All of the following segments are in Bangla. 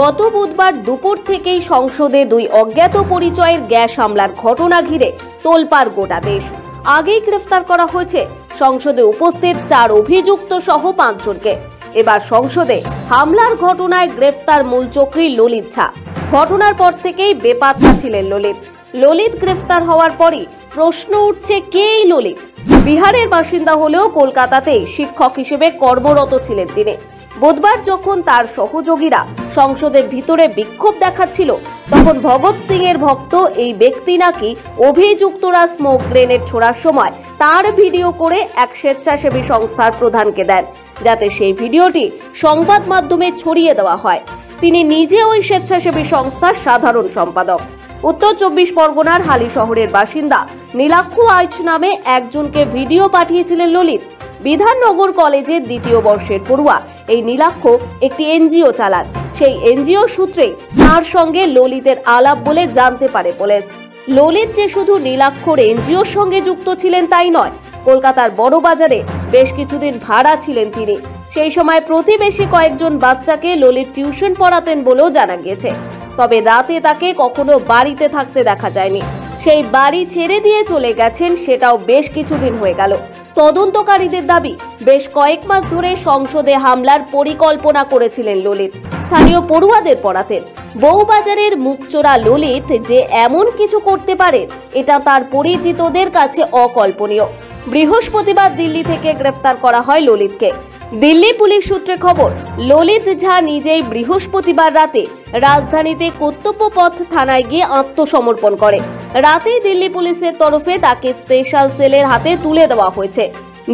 গত বুধবার দুপুর থেকেই সংসদে দুই অজ্ঞাত পরিচয়ের গ্যাস হামলার ঘটনা ঘিরে তোলপাড় গোটা দেশ। আগেই গ্রেফতার করা হয়েছে সংসদে উপস্থিত 4 অভিযুক্ত সহ 5 জনকে। এবার সংসদে হামলার ঘটনায় গ্রেফতার মূল চক্রী ললিত ঝা। ঘটনার পর থেকেই বেপাত্তা ছিলেন ললিত গ্রেফতার হওয়ার পরই প্রশ্ন উঠছে, কে এই ললিত? বিহারের বাসিন্দা হলেও কলকাতাতেই শিক্ষক হিসেবে কর্মরত ছিলেন তিনি। বুধবার যখন তার সহযোগীরা সংসদের ভিতরে বিক্ষোভ দেখাচ্ছিল, তখন ভগৎ সিং এর ভক্ত এই ব্যক্তি নাকি অভিযুক্তরা স্মোক গ্রেনেড ছোড়ার সময় তার ভিডিও করে এক স্বেচ্ছাসেবী সংস্থার প্রধানকে দেন, যাতে সেই ভিডিওটি সংবাদ মাধ্যমে ছড়িয়ে দেওয়া হয়। তিনি নিজে ওই স্বেচ্ছাসেবী সংস্থার সাধারণ সম্পাদক। উত্তর 24 পরগনার হালি শহরের বাসিন্দা নীলাক্ষু আইচ নামে একজনকে ভিডিও পাঠিয়েছিলেন ললিত। বিধাননগর কলেজের 2য় বর্ষের পড়ুয়া এই নীলাক্ষ একটি এনজিও চালান। সেই এনজিও সূত্রেই তার সঙ্গে ললিতের আলাপ বলে জানতে পারে পুলিশ। ললিত যে শুধু নীলাক্ষর এনজিওর সঙ্গে যুক্ত ছিলেন তাই নয়, কলকাতার বড়বাজারে বেশ কিছুদিন ভাড়া ছিলেন তিনি। সেই সময় প্রতিবেশী কয়েকজন বাচ্চাকে ললিত টিউশন পড়াতেন বলেও জানা গিয়েছে। তবে রাতে তাকে কখনো বাড়িতে থাকতে দেখা যায়নি। সেই বাড়ি ছেড়ে দিয়ে চলে গেছেন, সেটাও বেশ কিছুদিন হয়ে গেল। তদন্তকারীদের দাবি, বেশ কয়েক মাস ধরে সংসদে হামলার পরিকল্পনা করেছিলেন ললিত। স্থানীয় পড়ুয়াদের পড়াতেন। বউবাজারের মুখচোরা ললিত যে এমন কিছু করতে পারে, এটা তার পরিচিতদের কাছে অকল্পনীয়। বৃহস্পতিবার দিল্লি থেকে গ্রেফতার করা হয় ললিতকে। দিল্লি পুলিশ সূত্রে খবর, ললিত ঝা নিজেই বৃহস্পতিবার রাতে রাজধানীতে কর্তব্যপথ থানায় গিয়ে আত্মসমর্পণ করে। রাতেই দিল্লি পুলিশের তরফে তাকে স্পেশাল সেলের হাতে তুলে দেওয়া হয়েছে।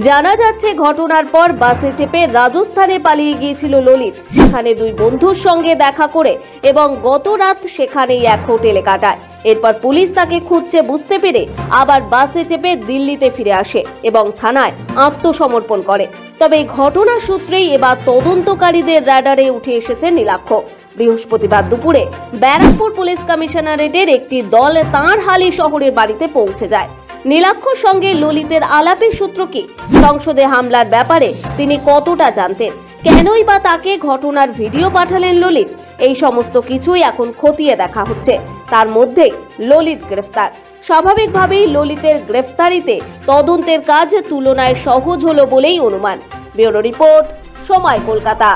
জানা যাচ্ছে, ঘটনার পর বাসে চেপে রাজস্থানে পালিয়ে গিয়েছিল ললিত। সেখানে 2 বন্ধুর সঙ্গে দেখা করে এবং গত রাত সেখানেই এক হোটেলে কাটায়। এরপর পুলিশ তাকে খুঁজছে বুঝতে পেরে আবার বাসে চেপে দিল্লিতে ফিরে আসে এবং থানায় আত্মসমর্পণ করে। তবে এই ঘটনার সূত্রেই এবার তদন্তকারীদের রাডারে উঠে এসেছে নীলাক্ষ। বৃহস্পতিবার দুপুরে ব্যারাকপুর পুলিশ কমিশনারেটের একটি দল তাঁর হালি শহরের বাড়িতে পৌঁছে যায়। নীলাক্ষর সঙ্গে ললিতের আলাপের সূত্র কি? সংসদে হামলার ব্যাপারে তিনি কতটা জানতেন? কেনই বা তাকে ঘটনার ভিডিও পাঠালেন ললিত? এই সমস্ত কিছুই এখন খতিয়ে দেখা হচ্ছে। তার মধ্যেই ললিত গ্রেফতার। স্বাভাবিকভাবেই ললিতের গ্রেফতারিতে তদন্তের কাজ তুলনায় সহজ হলো বলেই অনুমান। ব্যুরো রিপোর্ট, সময়, কলকাতা।